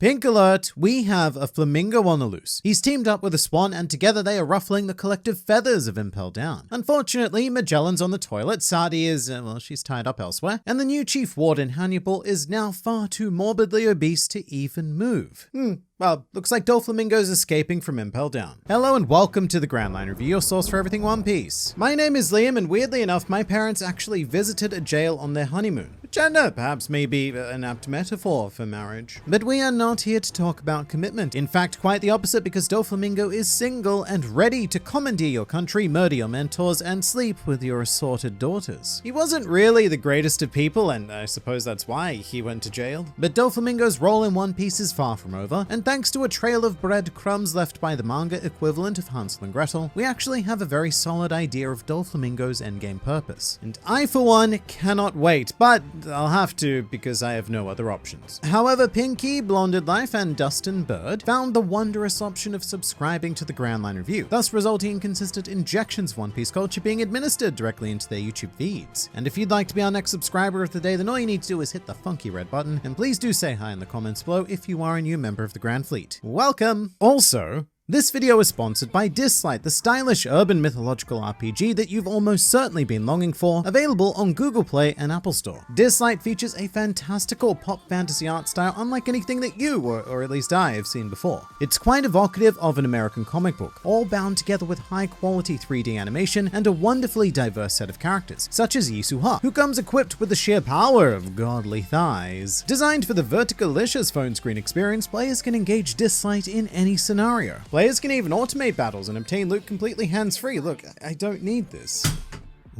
Pink alert, we have a flamingo on the loose. He's teamed up with a swan and together they are ruffling the collective feathers of Impel Down. Unfortunately, Magellan's on the toilet, Sadie is, she's tied up elsewhere, and the new Chief Warden Hannibal is now far too morbidly obese to even move. Well, looks like Doflamingo's escaping from Impel Down. Hello and welcome to the Grand Line Review, your source for everything One Piece. My name is Liam and weirdly enough, my parents actually visited a jail on their honeymoon. Gender, perhaps maybe an apt metaphor for marriage. But we are not here to talk about commitment. In fact, quite the opposite because Doflamingo is single and ready to commandeer your country, murder your mentors, and sleep with your assorted daughters. He wasn't really the greatest of people, and I suppose that's why he went to jail. But Doflamingo's role in One Piece is far from over, and thanks to a trail of breadcrumbs left by the manga equivalent of Hansel and Gretel, we actually have a very solid idea of Doflamingo's endgame purpose. And I, for one, cannot wait, but I'll have to because I have no other options. However, Pinky, Blonded Life, and Dustin Bird found the wondrous option of subscribing to the Grand Line Review, thus resulting in consistent injections of One Piece culture being administered directly into their YouTube feeds. And if you'd like to be our next subscriber of the day, then all you need to do is hit the funky red button, and please do say hi in the comments below if you are a new member of the Grand Fleet. Welcome! Also, this video is sponsored by Dislight, the stylish urban mythological RPG that you've almost certainly been longing for, available on Google Play and Apple Store. Dislight features a fantastical pop fantasy art style unlike anything that you, or at least I, have seen before. It's quite evocative of an American comic book, all bound together with high quality 3D animation and a wonderfully diverse set of characters, such as Yisuha, who comes equipped with the sheer power of godly thighs. Designed for the verticalicious phone screen experience, players can engage Dislight in any scenario. Players can even automate battles and obtain loot completely hands-free. Look, I don't need this.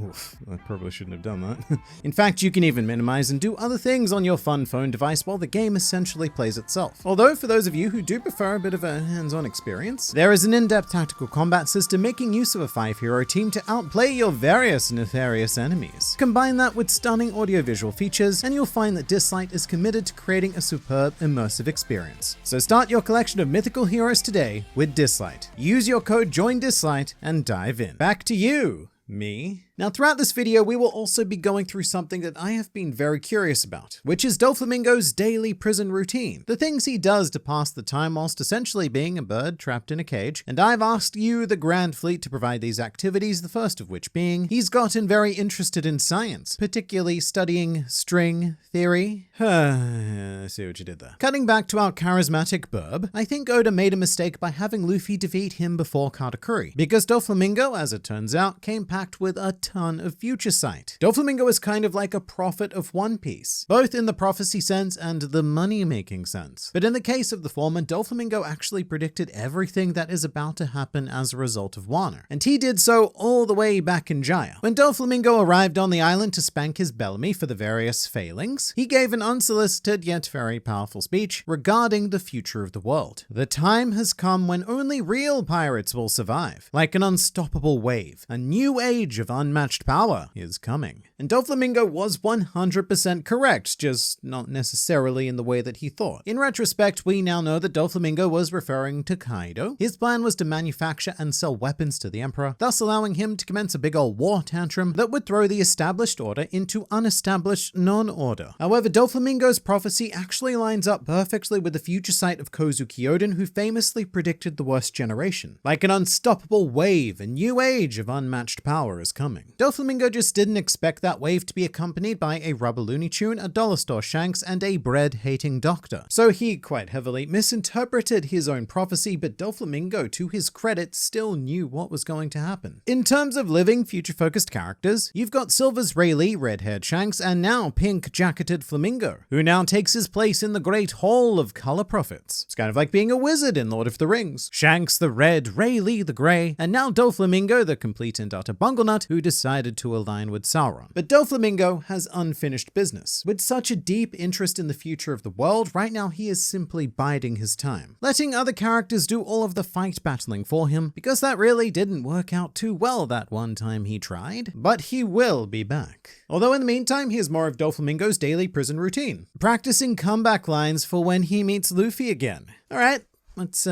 Oof, I probably shouldn't have done that. In fact, you can even minimize and do other things on your fun phone device while the game essentially plays itself. Although, for those of you who do prefer a bit of a hands-on experience, there is an in-depth tactical combat system making use of a 5-hero team to outplay your various nefarious enemies. Combine that with stunning audiovisual features, and you'll find that Dislight is committed to creating a superb, immersive experience. So start your collection of mythical heroes today with Dislight. Use your code JOINDISLIGHT and dive in. Back to you, me. Now, throughout this video, we will also be going through something that I have been very curious about, which is Doflamingo's daily prison routine, the things he does to pass the time whilst essentially being a bird trapped in a cage. And I've asked you, the Grand Fleet, to provide these activities, the first of which being, he's gotten very interested in science, particularly studying string theory. I see what you did there. Cutting back to our charismatic burb, I think Oda made a mistake by having Luffy defeat him before Katakuri, because Doflamingo, as it turns out, came packed with a ton of future sight. Doflamingo is kind of like a prophet of One Piece, both in the prophecy sense and the money-making sense. But in the case of the former, Doflamingo actually predicted everything that is about to happen as a result of Wano. And he did so all the way back in Jaya. When Doflamingo arrived on the island to spank his Bellamy for the various failings, he gave an unsolicited yet very powerful speech regarding the future of the world. The time has come when only real pirates will survive. Like an unstoppable wave, a new age of unmatched power is coming. And Doflamingo was 100% correct, just not necessarily in the way that he thought. In retrospect, we now know that Doflamingo was referring to Kaido. His plan was to manufacture and sell weapons to the Emperor, thus allowing him to commence a big old war tantrum that would throw the established order into unestablished non-order. However, Doflamingo's prophecy actually lines up perfectly with the future sight of Kozuki Oden, who famously predicted the worst generation. Like an unstoppable wave, a new age of unmatched power is coming. Doflamingo just didn't expect that wave to be accompanied by a rubber Looney Tune, a dollar store Shanks, and a bread-hating doctor. So he, quite heavily, misinterpreted his own prophecy, but Doflamingo, to his credit, still knew what was going to happen. In terms of living, future-focused characters, you've got Silver's Rayleigh, red-haired Shanks, and now pink-jacketed Flamingo, who now takes his place in the Great Hall of Color Prophets. It's kind of like being a wizard in Lord of the Rings. Shanks the red, Rayleigh the gray, and now Doflamingo, the complete and utter bunglenut, who decided to align with Sauron. But Doflamingo has unfinished business. With such a deep interest in the future of the world, right now he is simply biding his time, letting other characters do all of the fight battling for him, because that really didn't work out too well that one time he tried. But he will be back. Although in the meantime, here's more of Doflamingo's daily prison routine, practicing comeback lines for when he meets Luffy again. Alright, let's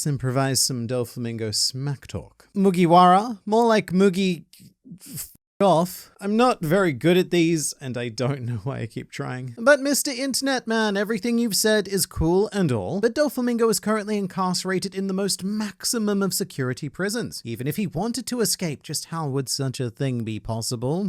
improvise some Doflamingo smack talk. Mugiwara, more like Mugi... off. I'm not very good at these, and I don't know why I keep trying. But Mr. Internet Man, everything you've said is cool and all, but Doflamingo is currently incarcerated in the most maximum of security prisons. Even if he wanted to escape, just how would such a thing be possible?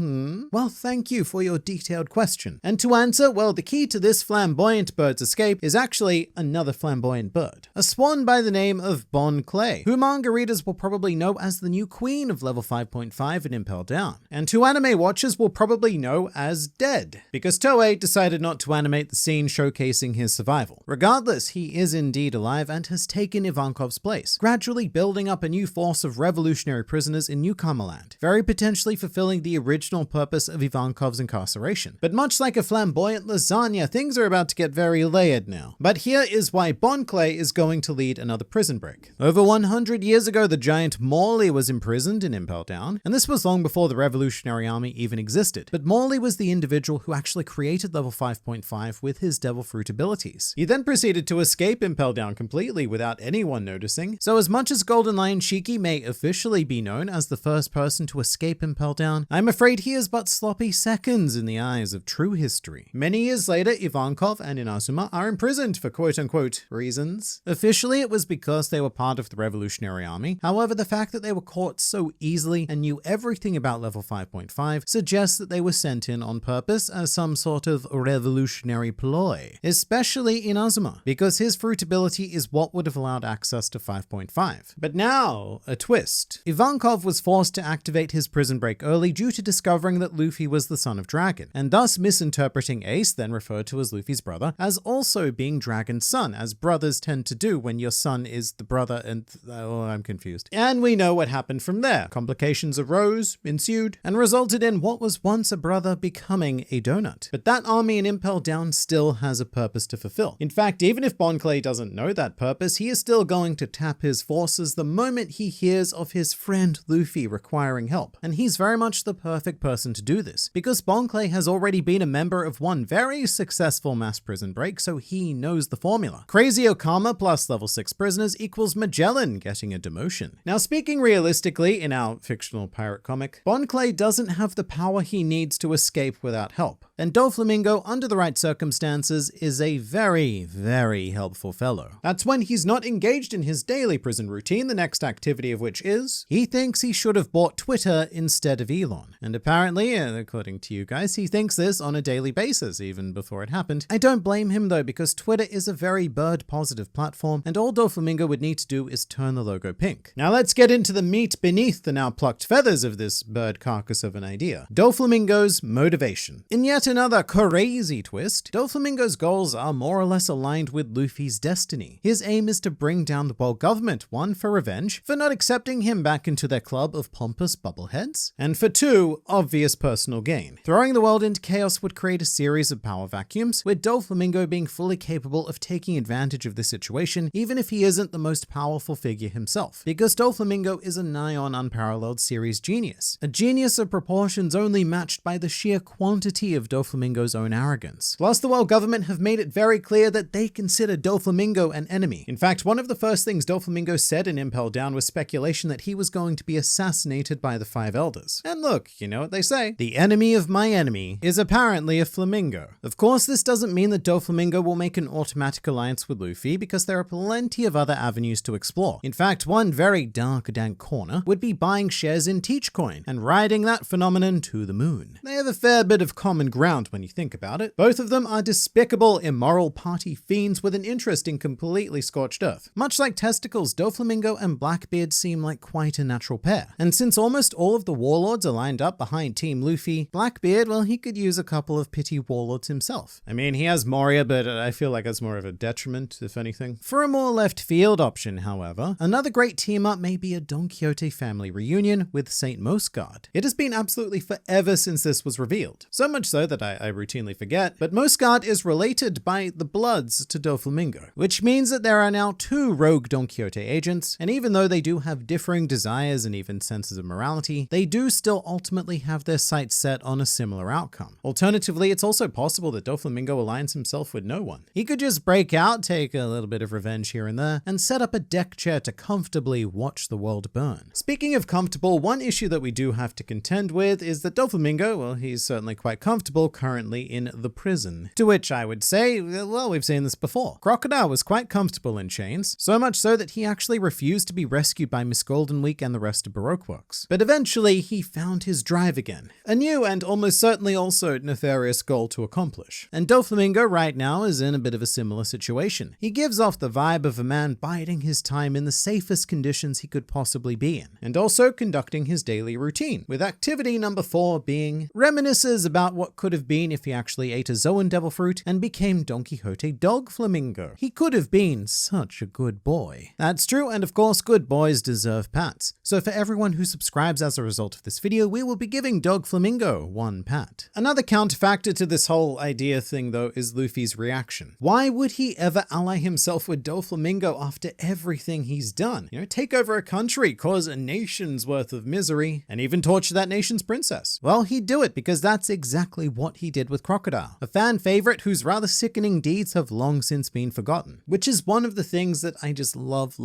Well, thank you for your detailed question. And to answer, well, the key to this flamboyant bird's escape is actually another flamboyant bird. A swan by the name of Bon Clay, who manga readers will probably know as the new queen of level 5.5 in Impel Down. And two anime watchers will probably know as Dead, because Toei decided not to animate the scene showcasing his survival. Regardless, he is indeed alive and has taken Ivankov's place, gradually building up a new force of revolutionary prisoners in Newcomer Land, very potentially fulfilling the original purpose of Ivankov's incarceration. But much like a flamboyant lasagna, things are about to get very layered now. But here is why Bon Clay is going to lead another prison break. Over 100 years ago, the giant Morley was imprisoned in Impel Down, and this was long before the Revolutionary Army even existed. But Morley was the individual who actually created level 5.5 with his devil fruit abilities. He then proceeded to escape Impel Down completely without anyone noticing. So as much as Golden Lion Shiki may officially be known as the first person to escape Impel Down, I'm afraid he is but sloppy seconds in the eyes of true history. Many years later, Ivankov and Inazuma are imprisoned for quote-unquote reasons. Officially, it was because they were part of the Revolutionary Army. However, the fact that they were caught so easily and knew everything about level 5.5 suggests that they were sent in on purpose as some sort of revolutionary ploy, especially Inazuma, because his fruit ability is what would have allowed access to 5.5. But now, a twist. Ivankov was forced to activate his prison break early due to discovering that Luffy was the son of Dragon, and thus misinterpreting Ace, then referred to as Luffy's brother, as also being Dragon's son, as brothers tend to do when your son is the brother and... oh, I'm confused. And we know what happened from there. Complications arose, ensued, and resulted in what was once a brother becoming a donut. But that army in Impel Down still has a purpose to fulfill. In fact, even if Bon Clay doesn't know that purpose, he is still going to tap his forces the moment he hears of his friend Luffy requiring help. And he's very much the perfect person to do this, because Bon Clay has already been a member of one very successful mass prison break, so he knows the formula. Crazy Okama plus level 6 prisoners equals Magellan getting a demotion. Now, speaking realistically, in our fictional pirate comic, Bon Clay doesn't have the power he needs to escape without help. And Doflamingo, under the right circumstances, is a very, very helpful fellow. That's when he's not engaged in his daily prison routine, the next activity of which is, he thinks he should have bought Twitter instead of Elon. And apparently, according to you guys, he thinks this on a daily basis, even before it happened. I don't blame him though, because Twitter is a very bird-positive platform, and all Doflamingo would need to do is turn the logo pink. Now let's get into the meat beneath the now plucked feathers of this bird carcass of an idea. Doflamingo's motivation. In yet another crazy twist, Doflamingo's goals are more or less aligned with Luffy's destiny. His aim is to bring down the world government, one, for revenge, for not accepting him back into their club of pompous bubbleheads, and for two, obvious personal gain. Throwing the world into chaos would create a series of power vacuums, with Doflamingo being fully capable of taking advantage of this situation, even if he isn't the most powerful figure himself, because Doflamingo is a nigh-on unparalleled series genius. A genius of proportions only matched by the sheer quantity of Doflamingo's own arrogance. Plus, the world government have made it very clear that they consider Doflamingo an enemy. In fact, one of the first things Doflamingo said in Impel Down was speculation that he was going to be assassinated by the Five Elders. And look, you know what they say, the enemy of my enemy is apparently a flamingo. Of course, this doesn't mean that Doflamingo will make an automatic alliance with Luffy, because there are plenty of other avenues to explore. In fact, one very dark, dank corner would be buying shares in Teachcoin and riding that phenomenon to the moon. They have a fair bit of common ground when you think about it. Both of them are despicable, immoral party fiends with an interest in completely scorched earth. Much like testicles, Doflamingo and Blackbeard seem like quite a natural pair. And since almost all of the warlords are lined up behind Team Luffy, Blackbeard, well, he could use a couple of pity warlords himself. I mean, he has Moria, but I feel like that's more of a detriment, if anything. For a more left field option, however, another great team up may be a Don Quixote family reunion with Saint Mosgard. It has been absolutely forever since this was revealed. So much so that I routinely forget, but Mosgard is related by the bloods to Doflamingo, which means that there are now two rogue Don Quixote agents, and even though they do have differing desires and even senses of morality, they do still ultimately have their sights set on a similar outcome. Alternatively, it's also possible that Doflamingo aligns himself with no one. He could just break out, take a little bit of revenge here and there, and set up a deck chair to comfortably watch the world burn. Speaking of comfortable, one issue that we do have to consider contend with is that Doflamingo, well, he's certainly quite comfortable currently in the prison. To which I would say, well, we've seen this before. Crocodile was quite comfortable in chains, so much so that he actually refused to be rescued by Miss Goldenweek and the rest of Baroque Works. But eventually, he found his drive again. A new and almost certainly also nefarious goal to accomplish. And Doflamingo right now is in a bit of a similar situation. He gives off the vibe of a man biding his time in the safest conditions he could possibly be in, and also conducting his daily routine, with activity number 4 being reminisces about what could have been if he actually ate a Zoan devil fruit and became Don Quixote Doflamingo. He could have been such a good boy. That's true, and of course, good boys deserve pats. So for everyone who subscribes as a result of this video, we will be giving Doflamingo 1 pat. Another counterfactor to this whole idea thing, though, is Luffy's reaction. Why would he ever ally himself with Doflamingo after everything he's done? You know, take over a country, cause a nation's worth of misery, and even torture that nation's princess. Well, he'd do it because that's exactly what he did with Crocodile, a fan favorite whose rather sickening deeds have long since been forgotten, which is one of the things that I just love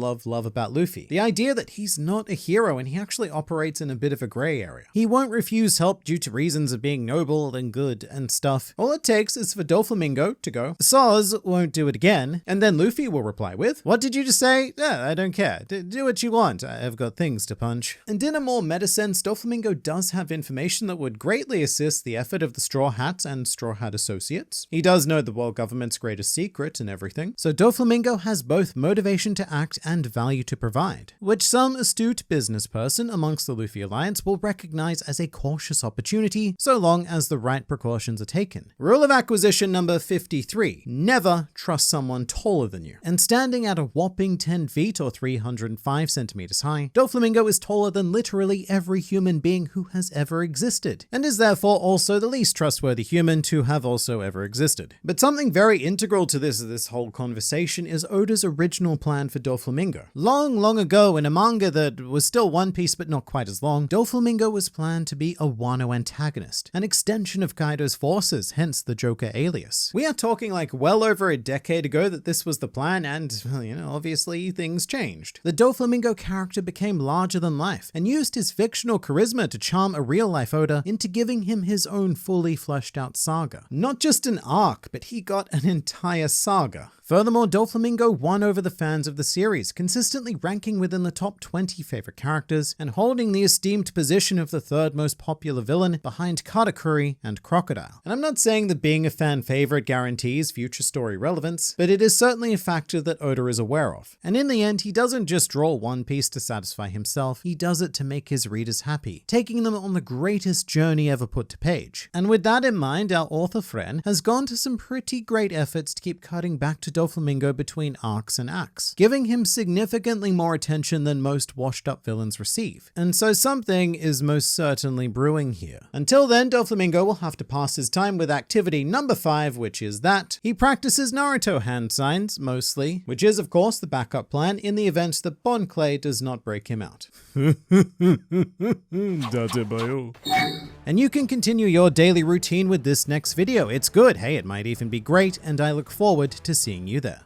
about Luffy. The idea that he's not a hero and he actually operates in a bit of a gray area. He won't refuse help due to reasons of being noble and good and stuff. All it takes is for Doflamingo to go, "Soz won't do it again," and then Luffy will reply with, "What did you just say? Yeah, I don't care. Do what you want. I've got things to punch." And in a more meta sense, Doflamingo does have information that would greatly assist the effort of the Straw Hats and Straw Hat Associates. He does know the world government's greatest secret and everything, so Doflamingo has both motivation to act and value to provide, which some astute business person amongst the Luffy Alliance will recognize as a cautious opportunity, so long as the right precautions are taken. Rule of acquisition number 53, never trust someone taller than you. And standing at a whopping 10 feet or 305 centimeters high, Doflamingo is taller than literally every human being who has ever existed, and is therefore also the least trustworthy human to have also ever existed. But something very integral to this whole conversation is Oda's original plan for Doflamingo. Long ago, in a manga that was still One Piece but not quite as long, Doflamingo was planned to be a Wano antagonist, an extension of Kaido's forces, hence the Joker alias. We are talking like well over a decade ago that this was the plan, and, well, you know, obviously things changed. The Doflamingo character became larger than life, and used his fictional charisma to charm a real-life Oda into giving him his own fully fleshed out saga. Not just an arc, but he got an entire saga. Furthermore, Doflamingo won over the fans of the series, consistently ranking within the top 20 favorite characters and holding the esteemed position of the 3rd most popular villain behind Katakuri and Crocodile. And I'm not saying that being a fan favorite guarantees future story relevance, but it is certainly a factor that Oda is aware of. And in the end, he doesn't just draw One Piece to satisfy himself, he does it to make his readers happy, taking them on the greatest journey ever put to page. And with that in mind, our author friend has gone to some pretty great efforts to keep cutting back to Doflamingo between arcs and acts, giving him significantly more attention than most washed up villains receive. And so something is most certainly brewing here. Until then, Doflamingo will have to pass his time with activity number 5, which is that he practices Naruto hand signs, mostly, which is of course the backup plan in the event that Bon Clay does not break him out. And you can continue your daily routine with this next video. It's good, hey, it might even be great, and I look forward to seeing you there.